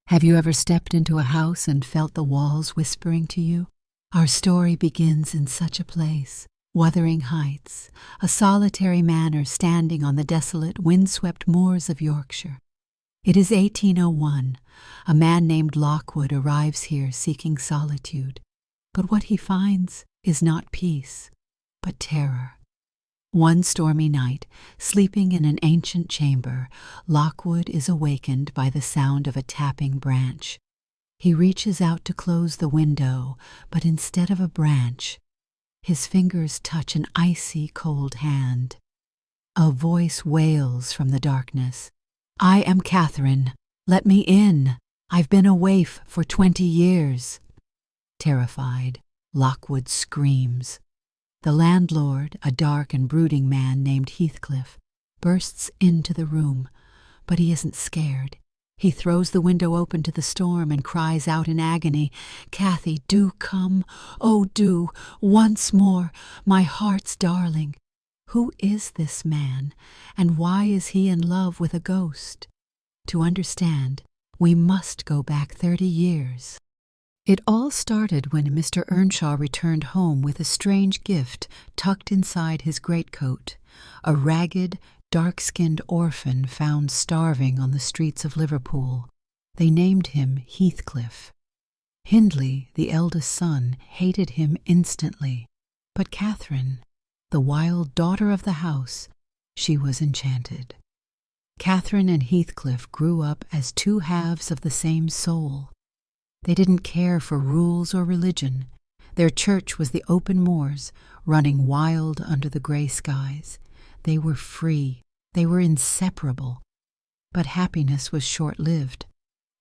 Have you ever stepped into a house and felt the walls whispering to you? Our story begins in such a place, Wuthering Heights, a solitary manor standing on the desolate, windswept moors of Yorkshire. It is 1801. A man named Lockwood arrives here seeking solitude, but what he finds is not peace, but terror. One stormy night, sleeping in an ancient chamber, Lockwood is awakened by the sound of a tapping branch. He reaches out to close the window, but instead of a branch, his fingers touch an icy cold hand. A voice wails from the darkness. "I am Catherine. Let me in. I've been a waif for 20 years. Terrified, Lockwood screams. The landlord, a dark and brooding man named Heathcliff, bursts into the room, but he isn't scared. He throws the window open to the storm and cries out in agony, "Cathy, do come. Oh, do. Once more. My heart's darling." Who is this man, and why is he in love with a ghost? To understand, we must go back 30 years. It all started when Mr. Earnshaw returned home with a strange gift tucked inside his greatcoat, a ragged, dark-skinned orphan found starving on the streets of Liverpool. They named him Heathcliff. Hindley, the eldest son, hated him instantly, but Catherine, the wild daughter of the house, she was enchanted. Catherine and Heathcliff grew up as two halves of the same soul. They didn't care for rules or religion. Their church was the open moors, running wild under the gray skies. They were free. They were inseparable. But happiness was short-lived.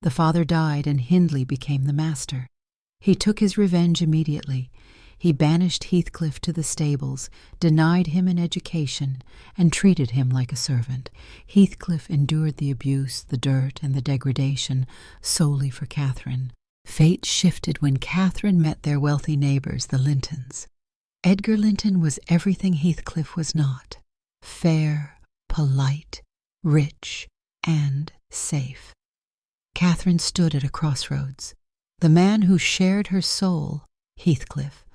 The father died and Hindley became the master. He took his revenge immediately. He banished Heathcliff to the stables, denied him an education, and treated him like a servant. Heathcliff endured the abuse, the dirt, and the degradation solely for Catherine. Fate shifted when Catherine met their wealthy neighbors, the Lintons. Edgar Linton was everything Heathcliff was not: fair, polite, rich, and safe. Catherine stood at a crossroads. The man who shared her soul, Heathcliff,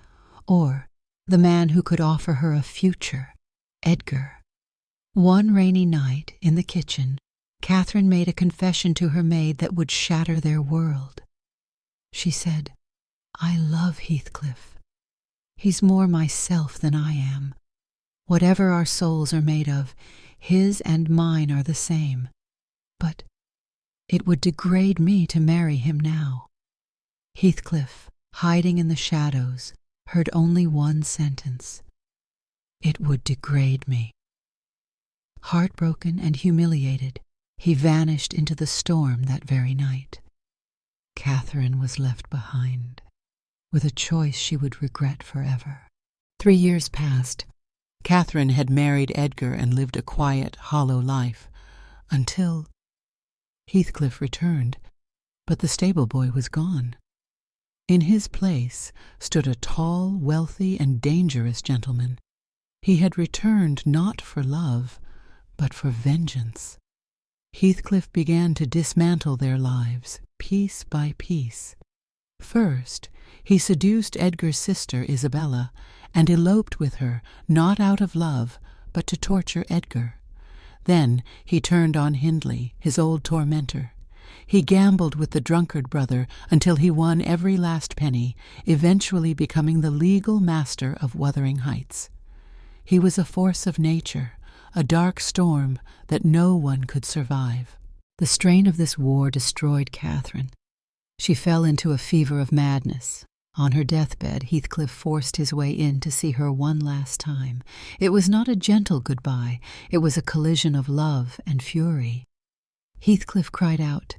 or the man who could offer her a future, Edgar. One rainy night, in the kitchen, Catherine made a confession to her maid that would shatter their world. She said, "I love Heathcliff. He's more myself than I am. Whatever our souls are made of, his and mine are the same. But it would degrade me to marry him now." Heathcliff, hiding in the shadows, heard only one sentence: "It would degrade me." Heartbroken and humiliated, he vanished into the storm that very night. Catherine was left behind, with a choice she would regret forever. 3 years passed. Catherine had married Edgar and lived a quiet, hollow life, until Heathcliff returned, but the stable boy was gone. In his place stood a tall, wealthy, and dangerous gentleman. He had returned not for love, but for vengeance. Heathcliff began to dismantle their lives, piece by piece. First, he seduced Edgar's sister, Isabella, and eloped with her, not out of love, but to torture Edgar. Then he turned on Hindley, his old tormentor. He gambled with the drunkard brother until he won every last penny, eventually becoming the legal master of Wuthering Heights. He was a force of nature, a dark storm that no one could survive. The strain of this war destroyed Catherine. She fell into a fever of madness. On her deathbed, Heathcliff forced his way in to see her one last time. It was not a gentle goodbye. It was a collision of love and fury. Heathcliff cried out,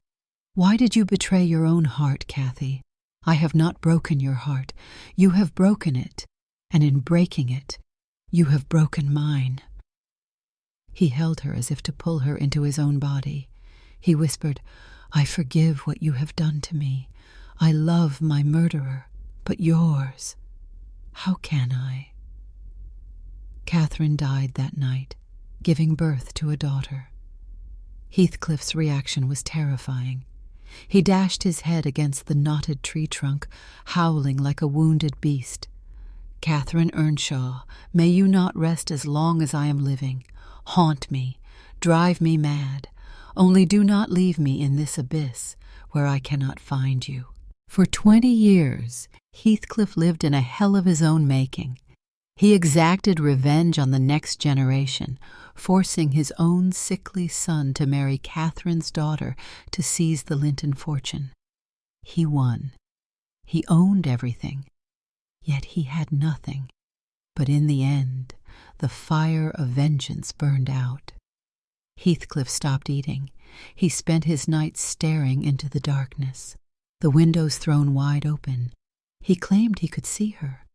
"Why did you betray your own heart, Cathy? I have not broken your heart. You have broken it, and in breaking it, you have broken mine." He held her as if to pull her into his own body. He whispered, "I forgive what you have done to me. I love my murderer, but yours, how can I?" Catherine died that night, giving birth to a daughter. Heathcliff's reaction was terrifying. He dashed his head against the knotted tree trunk, howling like a wounded beast. Catherine Earnshaw, may you not rest as long as I am living. Haunt me, drive me mad. Only do not leave me in this abyss where I cannot find you. For 20 years, Heathcliff lived in a hell of his own making. He exacted revenge on the next generation, forcing his own sickly son to marry Catherine's daughter to seize the Linton fortune. He won. He owned everything. Yet he had nothing. But in the end, the fire of vengeance burned out. Heathcliff stopped eating. He spent his nights staring into the darkness, the windows thrown wide open. He claimed he could see her.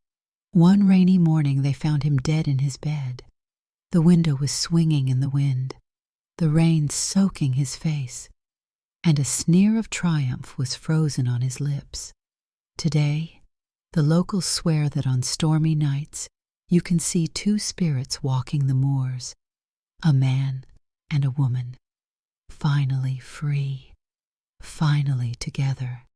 One rainy morning they found him dead in his bed. The window was swinging in the wind, the rain soaking his face, and a sneer of triumph was frozen on his lips. Today, the locals swear that on stormy nights you can see two spirits walking the moors, a man and a woman, finally free, finally together.